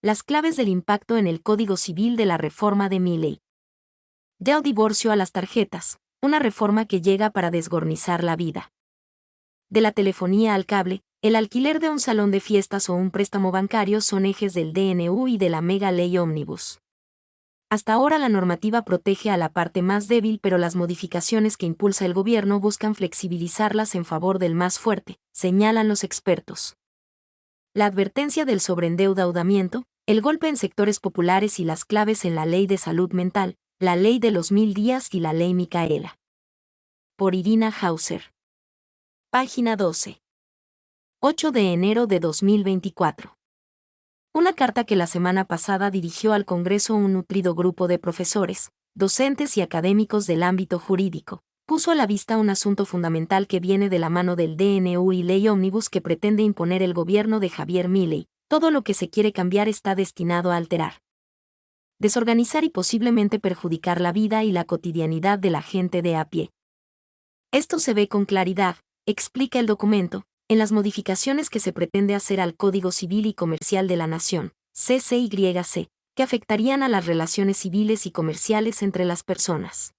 Las claves del impacto en el Código Civil de la reforma de Milei. Del divorcio a las tarjetas, una reforma que llega para desgornizar la vida. De la telefonía al cable, el alquiler de un salón de fiestas o un préstamo bancario son ejes del DNU y de la mega ley ómnibus. Hasta ahora la normativa protege a la parte más débil, pero las modificaciones que impulsa el gobierno buscan flexibilizarlas en favor del más fuerte, señalan los expertos. La advertencia del sobreendeudamiento, el golpe en sectores populares y las claves en la Ley de Salud Mental, la Ley de los 1000 días y la Ley Micaela. Por Irina Hauser. Página 12. 8 de enero de 2024. Una carta que la semana pasada dirigió al Congreso un nutrido grupo de profesores, docentes y académicos del ámbito jurídico, puso a la vista un asunto fundamental que viene de la mano del DNU y ley ómnibus que pretende imponer el gobierno de Javier Milei. Todo lo que se quiere cambiar está destinado a alterar, desorganizar y posiblemente perjudicar la vida y la cotidianidad de la gente de a pie. Esto se ve con claridad, explica el documento, en las modificaciones que se pretende hacer al Código Civil y Comercial de la Nación, CCYC, que afectarían a las relaciones civiles y comerciales entre las personas.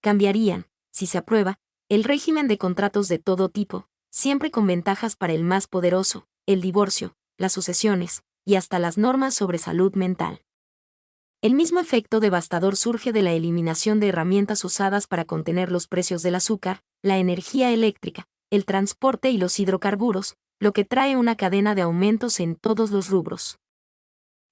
Cambiarían, si se aprueba, el régimen de contratos de todo tipo, siempre con ventajas para el más poderoso, el divorcio, las sucesiones, y hasta las normas sobre salud mental. El mismo efecto devastador surge de la eliminación de herramientas usadas para contener los precios del azúcar, la energía eléctrica, el transporte y los hidrocarburos, lo que trae una cadena de aumentos en todos los rubros.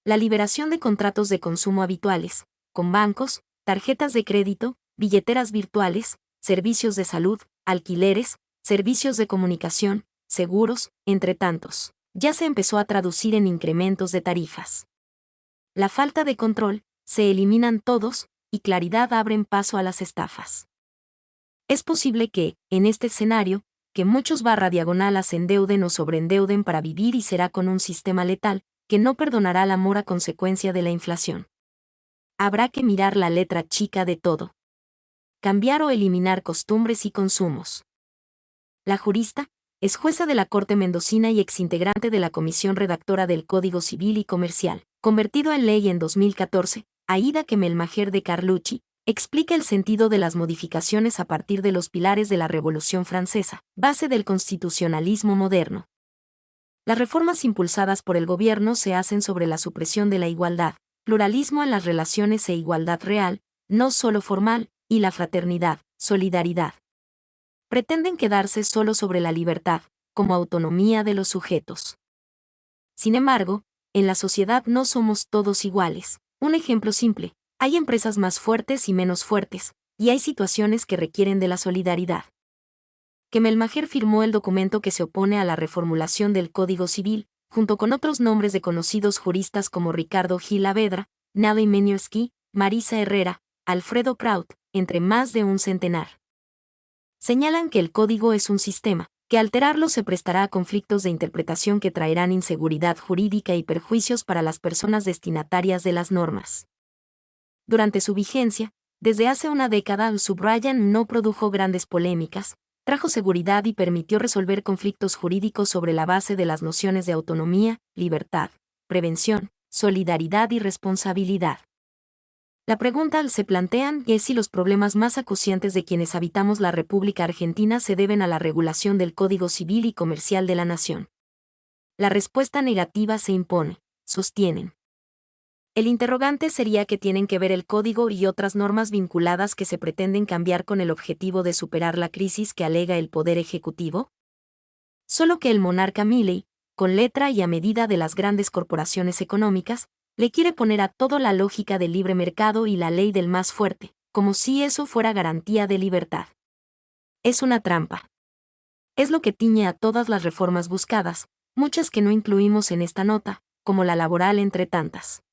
La liberación de contratos de consumo habituales, con bancos, tarjetas de crédito, billeteras virtuales, servicios de salud, alquileres, servicios de comunicación, seguros, entre tantos, ya se empezó a traducir en incrementos de tarifas. La falta de control, se eliminan todos, y claridad abren paso a las estafas. Es posible que, en este escenario, que muchos se endeuden o sobreendeuden para vivir y será con un sistema letal, que no perdonará la mora a consecuencia de la inflación. Habrá que mirar la letra chica de todo. Cambiar o eliminar costumbres y consumos. La jurista, es jueza de la Corte Mendocina y exintegrante de la Comisión Redactora del Código Civil y Comercial, convertido en ley en 2014, Aida Kemelmajer de Carlucci, explica el sentido de las modificaciones a partir de los pilares de la Revolución Francesa, base del constitucionalismo moderno. Las reformas impulsadas por el gobierno se hacen sobre la supresión de la igualdad, pluralismo en las relaciones e igualdad real, no solo formal, y la fraternidad, solidaridad. Pretenden quedarse solo sobre la libertad, como autonomía de los sujetos. Sin embargo, en la sociedad no somos todos iguales. Un ejemplo simple, hay empresas más fuertes y menos fuertes, y hay situaciones que requieren de la solidaridad. Kemelmajer firmó el documento que se opone a la reformulación del Código Civil, junto con otros nombres de conocidos juristas como Ricardo Gil Avedra, Nelly Menierski, Marisa Herrera, Alfredo Kraut, entre más de un centenar. Señalan que el código es un sistema, que alterarlo se prestará a conflictos de interpretación que traerán inseguridad jurídica y perjuicios para las personas destinatarias de las normas. Durante su vigencia, desde hace una década, subrayan, no produjo grandes polémicas, trajo seguridad y permitió resolver conflictos jurídicos sobre la base de las nociones de autonomía, libertad, prevención, solidaridad y responsabilidad. La pregunta se plantean es si los problemas más acuciantes de quienes habitamos la República Argentina se deben a la regulación del Código Civil y Comercial de la Nación. La respuesta negativa se impone, sostienen. El interrogante sería qué tienen que ver el Código y otras normas vinculadas que se pretenden cambiar con el objetivo de superar la crisis que alega el Poder Ejecutivo. Solo que el monarca Milei, con letra y a medida de las grandes corporaciones económicas, le quiere poner a todo la lógica del libre mercado y la ley del más fuerte, como si eso fuera garantía de libertad. Es una trampa. Es lo que tiñe a todas las reformas buscadas, muchas que no incluimos en esta nota, como la laboral entre tantas.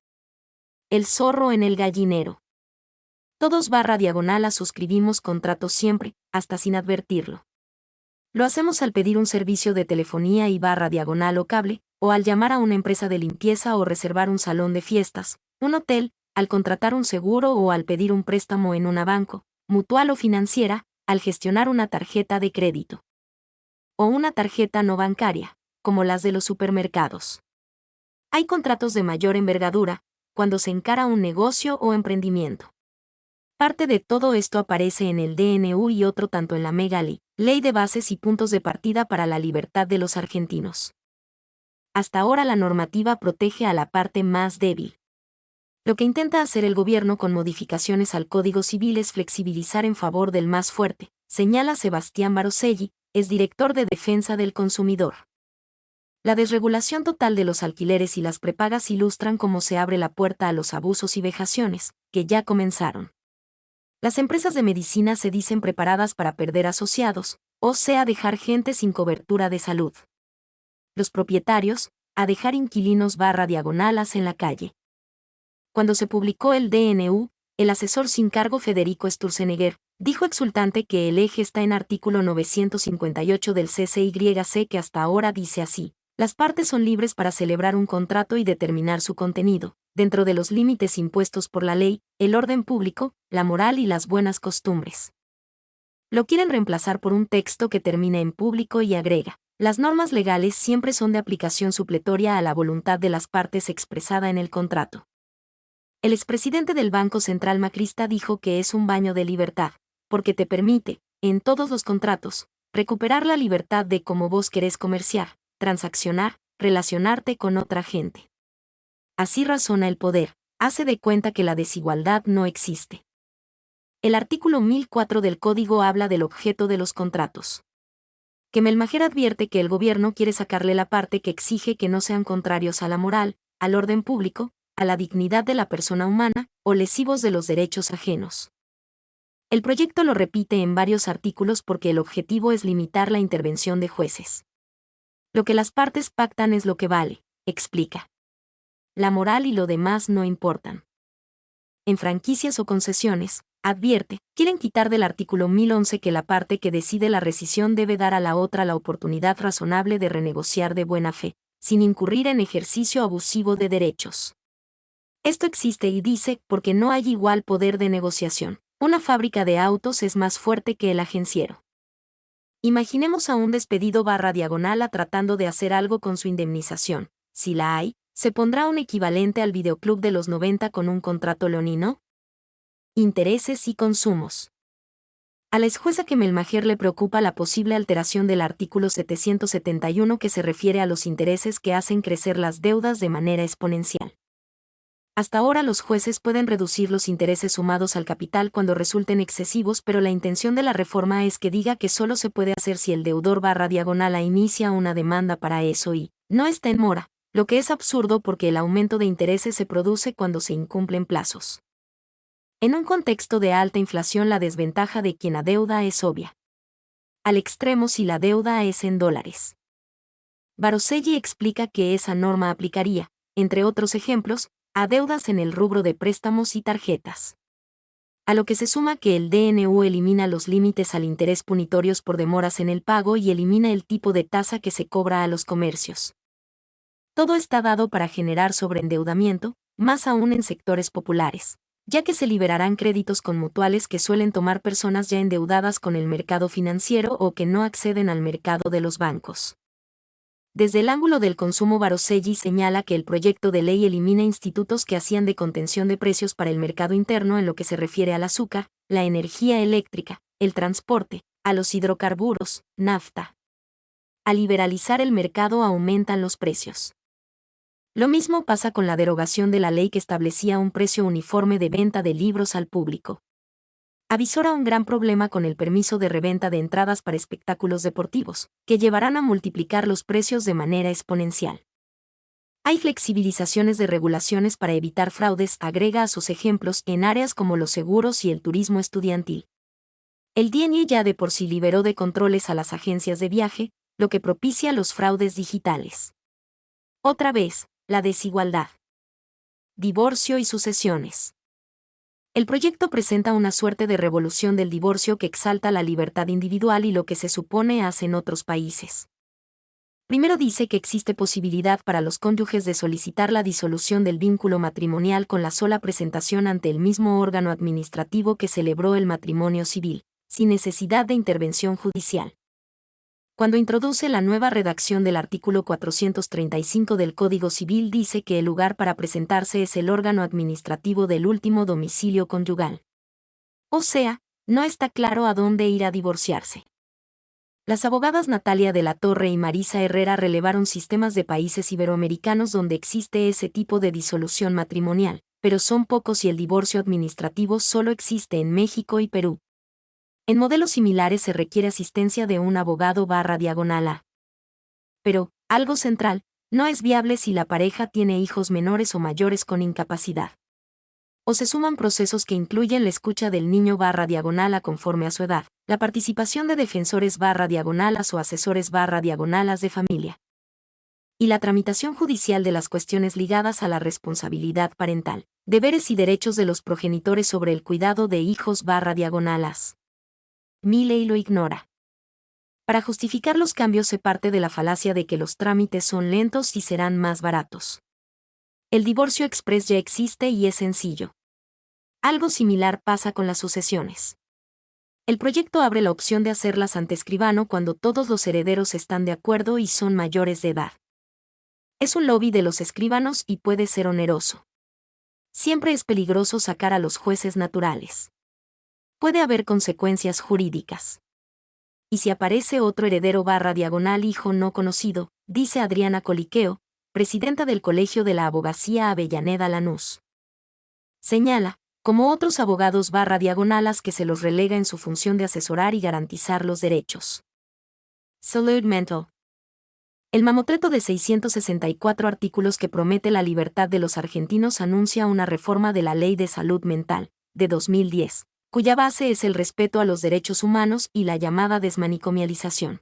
El zorro en el gallinero. Todos // suscribimos contratos siempre, hasta sin advertirlo. Lo hacemos al pedir un servicio de telefonía y // o cable, o al llamar a una empresa de limpieza o reservar un salón de fiestas, un hotel, al contratar un seguro o al pedir un préstamo en una banco, mutual o financiera, al gestionar una tarjeta de crédito. O una tarjeta no bancaria, como las de los supermercados. Hay contratos de mayor envergadura, cuando se encara un negocio o emprendimiento. Parte de todo esto aparece en el DNU y otro tanto en la Mega Ley de Bases y Puntos de Partida para la Libertad de los Argentinos. Hasta ahora la normativa protege a la parte más débil. Lo que intenta hacer el gobierno con modificaciones al Código Civil es flexibilizar en favor del más fuerte, señala Sebastián Baroselli, es director de Defensa del Consumidor. La desregulación total de los alquileres y las prepagas ilustran cómo se abre la puerta a los abusos y vejaciones, que ya comenzaron. Las empresas de medicina se dicen preparadas para perder asociados, o sea dejar gente sin cobertura de salud. Los propietarios, a dejar inquilinos /diagonalas en la calle. Cuando se publicó el DNU, el asesor sin cargo Federico Sturzenegger dijo exultante que el eje está en artículo 958 del CCYC que hasta ahora dice así: las partes son libres para celebrar un contrato y determinar su contenido, dentro de los límites impuestos por la ley, el orden público, la moral y las buenas costumbres. Lo quieren reemplazar por un texto que termina en público y agrega: las normas legales siempre son de aplicación supletoria a la voluntad de las partes expresada en el contrato. El expresidente del Banco Central macrista dijo que es un baño de libertad, porque te permite, en todos los contratos, recuperar la libertad de cómo vos querés comerciar, transaccionar, relacionarte con otra gente. Así razona el poder, hace de cuenta que la desigualdad no existe. El artículo 1004 del Código habla del objeto de los contratos. Kemelmacher advierte que el gobierno quiere sacarle la parte que exige que no sean contrarios a la moral, al orden público, a la dignidad de la persona humana, o lesivos de los derechos ajenos. El proyecto lo repite en varios artículos porque el objetivo es limitar la intervención de jueces. Lo que las partes pactan es lo que vale, explica. La moral y lo demás no importan. En franquicias o concesiones, advierte, quieren quitar del artículo 1011 que la parte que decide la rescisión debe dar a la otra la oportunidad razonable de renegociar de buena fe, sin incurrir en ejercicio abusivo de derechos. Esto existe y dice porque no hay igual poder de negociación. Una fábrica de autos es más fuerte que el agenciero. Imaginemos a un despedido /diagonala tratando de hacer algo con su indemnización. Si la hay, ¿se pondrá un equivalente al videoclub de los 90 con un contrato leonino? Intereses y consumos. A la exjueza Kemelmacher le preocupa la posible alteración del artículo 771 que se refiere a los intereses que hacen crecer las deudas de manera exponencial. Hasta ahora los jueces pueden reducir los intereses sumados al capital cuando resulten excesivos, pero la intención de la reforma es que diga que solo se puede hacer si el deudor /diagonala inicia una demanda para eso y no está en mora, lo que es absurdo porque el aumento de intereses se produce cuando se incumplen plazos. En un contexto de alta inflación la desventaja de quien adeuda es obvia. Al extremo si la deuda es en dólares. Baroselli explica que esa norma aplicaría, entre otros ejemplos, a deudas en el rubro de préstamos y tarjetas. A lo que se suma que el DNU elimina los límites al interés punitorios por demoras en el pago y elimina el tipo de tasa que se cobra a los comercios. Todo está dado para generar sobreendeudamiento, más aún en sectores populares, ya que se liberarán créditos con mutuales que suelen tomar personas ya endeudadas con el mercado financiero o que no acceden al mercado de los bancos. Desde el ángulo del consumo, Baroselli señala que el proyecto de ley elimina institutos que hacían de contención de precios para el mercado interno en lo que se refiere al azúcar, la energía eléctrica, el transporte, a los hidrocarburos, nafta. Al liberalizar el mercado aumentan los precios. Lo mismo pasa con la derogación de la ley que establecía un precio uniforme de venta de libros al público. Avisora un gran problema con el permiso de reventa de entradas para espectáculos deportivos, que llevarán a multiplicar los precios de manera exponencial. Hay flexibilizaciones de regulaciones para evitar fraudes, agrega a sus ejemplos en áreas como los seguros y el turismo estudiantil. El DNI ya de por sí liberó de controles a las agencias de viaje, lo que propicia los fraudes digitales. Otra vez, la desigualdad. Divorcio y sucesiones. El proyecto presenta una suerte de revolución del divorcio que exalta la libertad individual y lo que se supone hacen otros países. Primero dice que existe posibilidad para los cónyuges de solicitar la disolución del vínculo matrimonial con la sola presentación ante el mismo órgano administrativo que celebró el matrimonio civil, sin necesidad de intervención judicial. Cuando introduce la nueva redacción del artículo 435 del Código Civil, dice que el lugar para presentarse es el órgano administrativo del último domicilio conyugal. O sea, no está claro a dónde ir a divorciarse. Las abogadas Natalia de la Torre y Marisa Herrera relevaron sistemas de países iberoamericanos donde existe ese tipo de disolución matrimonial, pero son pocos y el divorcio administrativo solo existe en México y Perú. En modelos similares se requiere asistencia de un abogado/diagonal. Pero, algo central, no es viable si la pareja tiene hijos menores o mayores con incapacidad. O se suman procesos que incluyen la escucha del niño/diagonal conforme a su edad, la participación de defensores/diagonalas o asesores/diagonalas de familia, y la tramitación judicial de las cuestiones ligadas a la responsabilidad parental, deberes y derechos de los progenitores sobre el cuidado de hijos/diagonalas. Milley lo ignora. Para justificar los cambios se parte de la falacia de que los trámites son lentos y serán más baratos. El divorcio express ya existe y es sencillo. Algo similar pasa con las sucesiones. El proyecto abre la opción de hacerlas ante escribano cuando todos los herederos están de acuerdo y son mayores de edad. Es un lobby de los escribanos y puede ser oneroso. Siempre es peligroso sacar a los jueces naturales. Puede haber consecuencias jurídicas. Y si aparece otro heredero/diagonal hijo no conocido, dice Adriana Coliqueo, presidenta del Colegio de la Abogacía Avellaneda Lanús. Señala, como otros abogados/diagonalas que se los relega en su función de asesorar y garantizar los derechos. Salud mental. El mamotreto de 664 artículos que promete la libertad de los argentinos anuncia una reforma de la Ley de Salud Mental, de 2010, cuya base es el respeto a los derechos humanos y la llamada desmanicomialización.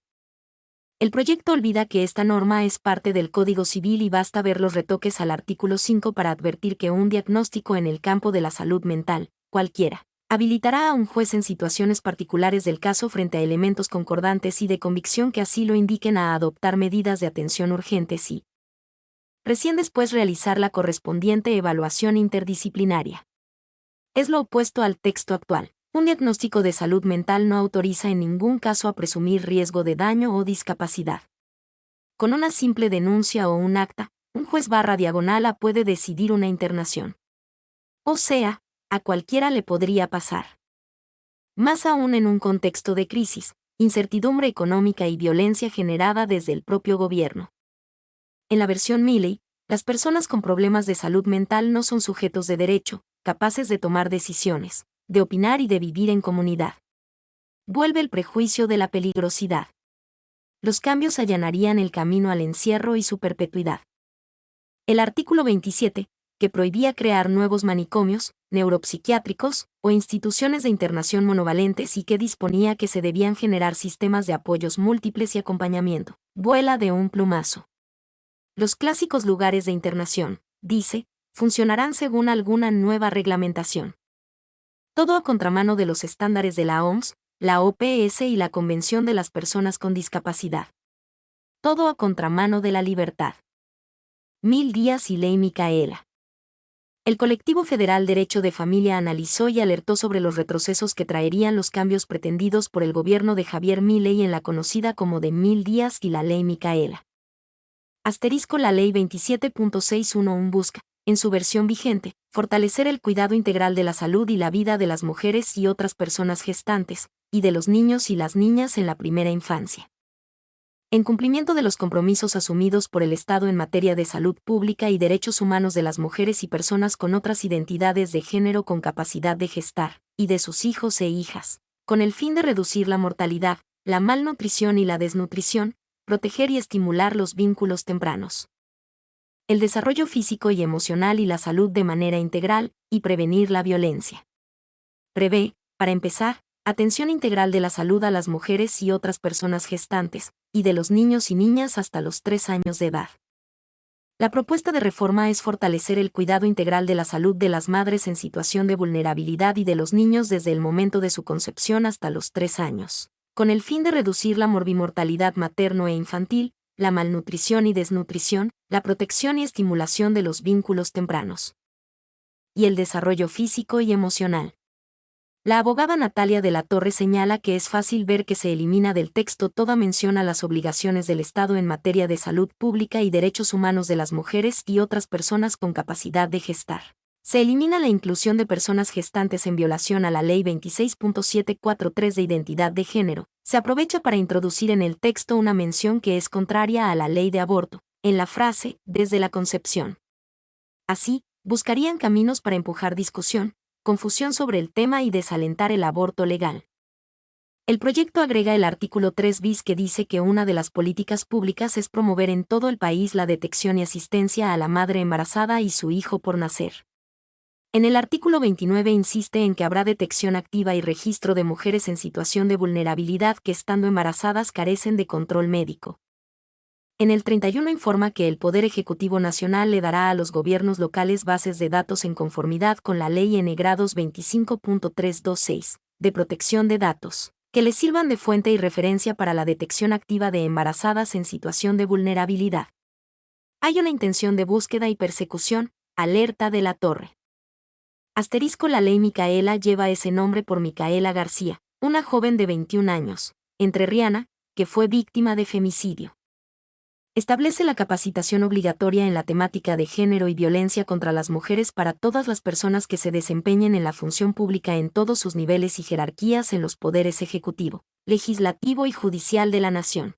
El proyecto olvida que esta norma es parte del Código Civil y basta ver los retoques al artículo 5 para advertir que un diagnóstico en el campo de la salud mental, cualquiera, habilitará a un juez en situaciones particulares del caso frente a elementos concordantes y de convicción que así lo indiquen a adoptar medidas de atención urgentes y recién después realizar la correspondiente evaluación interdisciplinaria. Es lo opuesto al texto actual. Un diagnóstico de salud mental no autoriza en ningún caso a presumir riesgo de daño o discapacidad. Con una simple denuncia o un acta, un juez/diagonal puede decidir una internación. O sea, a cualquiera le podría pasar. Más aún en un contexto de crisis, incertidumbre económica y violencia generada desde el propio gobierno. En la versión Milley, las personas con problemas de salud mental no son sujetos de derecho, capaces de tomar decisiones, de opinar y de vivir en comunidad. Vuelve el prejuicio de la peligrosidad. Los cambios allanarían el camino al encierro y su perpetuidad. El artículo 27, que prohibía crear nuevos manicomios, neuropsiquiátricos o instituciones de internación monovalentes y que disponía que se debían generar sistemas de apoyos múltiples y acompañamiento, vuela de un plumazo. Los clásicos lugares de internación, dice, funcionarán según alguna nueva reglamentación. Todo a contramano de los estándares de la OMS, la OPS y la Convención de las Personas con Discapacidad. Todo a contramano de la libertad. 1000 días y Ley Micaela. El colectivo federal Derecho de Familia analizó y alertó sobre los retrocesos que traerían los cambios pretendidos por el gobierno de Javier Milei en la conocida como de 1000 días y la Ley Micaela. La Ley 27.611 busca, en su versión vigente, fortalecer el cuidado integral de la salud y la vida de las mujeres y otras personas gestantes, y de los niños y las niñas en la primera infancia. En cumplimiento de los compromisos asumidos por el Estado en materia de salud pública y derechos humanos de las mujeres y personas con otras identidades de género con capacidad de gestar, y de sus hijos e hijas, con el fin de reducir la mortalidad, la malnutrición y la desnutrición, proteger y estimular los vínculos tempranos, el desarrollo físico y emocional y la salud de manera integral, y prevenir la violencia. Prevé, para empezar, atención integral de la salud a las mujeres y otras personas gestantes, y de los niños y niñas hasta los 3 años de edad. La propuesta de reforma es fortalecer el cuidado integral de la salud de las madres en situación de vulnerabilidad y de los niños desde el momento de su concepción hasta los 3 años, con el fin de reducir la morbimortalidad materno e infantil, la malnutrición y desnutrición, la protección y estimulación de los vínculos tempranos, y el desarrollo físico y emocional. La abogada Natalia de la Torre señala que es fácil ver que se elimina del texto toda mención a las obligaciones del Estado en materia de salud pública y derechos humanos de las mujeres y otras personas con capacidad de gestar. Se elimina la inclusión de personas gestantes en violación a la Ley 26.743 de identidad de género. Se aprovecha para introducir en el texto una mención que es contraria a la ley de aborto, en la frase, desde la concepción. Así, buscarían caminos para empujar discusión, confusión sobre el tema y desalentar el aborto legal. El proyecto agrega el artículo 3 bis que dice que una de las políticas públicas es promover en todo el país la detección y asistencia a la madre embarazada y su hijo por nacer. En el artículo 29 insiste en que habrá detección activa y registro de mujeres en situación de vulnerabilidad que estando embarazadas carecen de control médico. En el 31 informa que el Poder Ejecutivo Nacional le dará a los gobiernos locales bases de datos en conformidad con la Ley N. Grados 25.326, de protección de datos, que les sirvan de fuente y referencia para la detección activa de embarazadas en situación de vulnerabilidad. Hay una intención de búsqueda y persecución, alerta de la Torre. Asterisco La ley Micaela lleva ese nombre por Micaela García, una joven de 21 años, entrerriana, que fue víctima de femicidio. Establece la capacitación obligatoria en la temática de género y violencia contra las mujeres para todas las personas que se desempeñen en la función pública en todos sus niveles y jerarquías en los poderes ejecutivo, legislativo y judicial de la nación.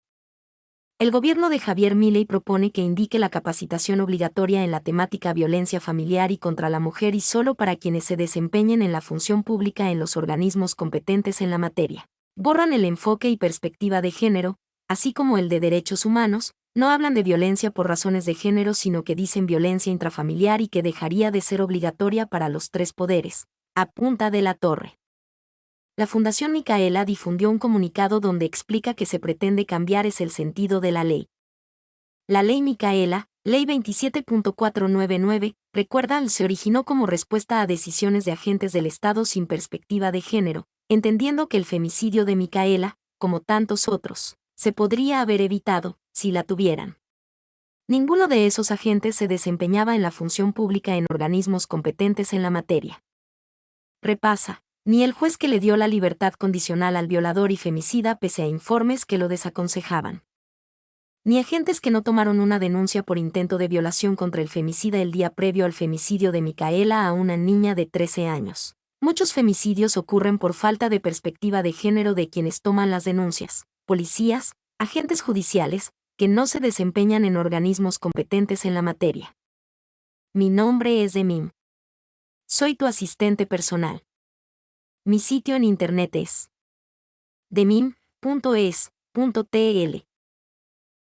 El gobierno de Javier Milei propone que indique la capacitación obligatoria en la temática violencia familiar y contra la mujer y solo para quienes se desempeñen en la función pública en los organismos competentes en la materia. Borran el enfoque y perspectiva de género, así como el de derechos humanos. No hablan de violencia por razones de género, sino que dicen violencia intrafamiliar y que dejaría de ser obligatoria para los tres poderes, apunta de la Torre. La Fundación Micaela difundió un comunicado donde explica que se pretende cambiar el sentido de la ley. La ley Micaela, Ley 27.499, recuerda, se originó como respuesta a decisiones de agentes del Estado sin perspectiva de género, entendiendo que el femicidio de Micaela, como tantos otros, se podría haber evitado, si la tuvieran. Ninguno de esos agentes se desempeñaba en la función pública en organismos competentes en la materia. Repasa, ni el juez que le dio la libertad condicional al violador y femicida pese a informes que lo desaconsejaban. Ni agentes que no tomaron una denuncia por intento de violación contra el femicida el día previo al femicidio de Micaela a una niña de 13 años. Muchos femicidios ocurren por falta de perspectiva de género de quienes toman las denuncias, policías, agentes judiciales, que no se desempeñan en organismos competentes en la materia. Mi nombre es Demim. Soy tu asistente personal. Mi sitio en internet es demim.es.tl.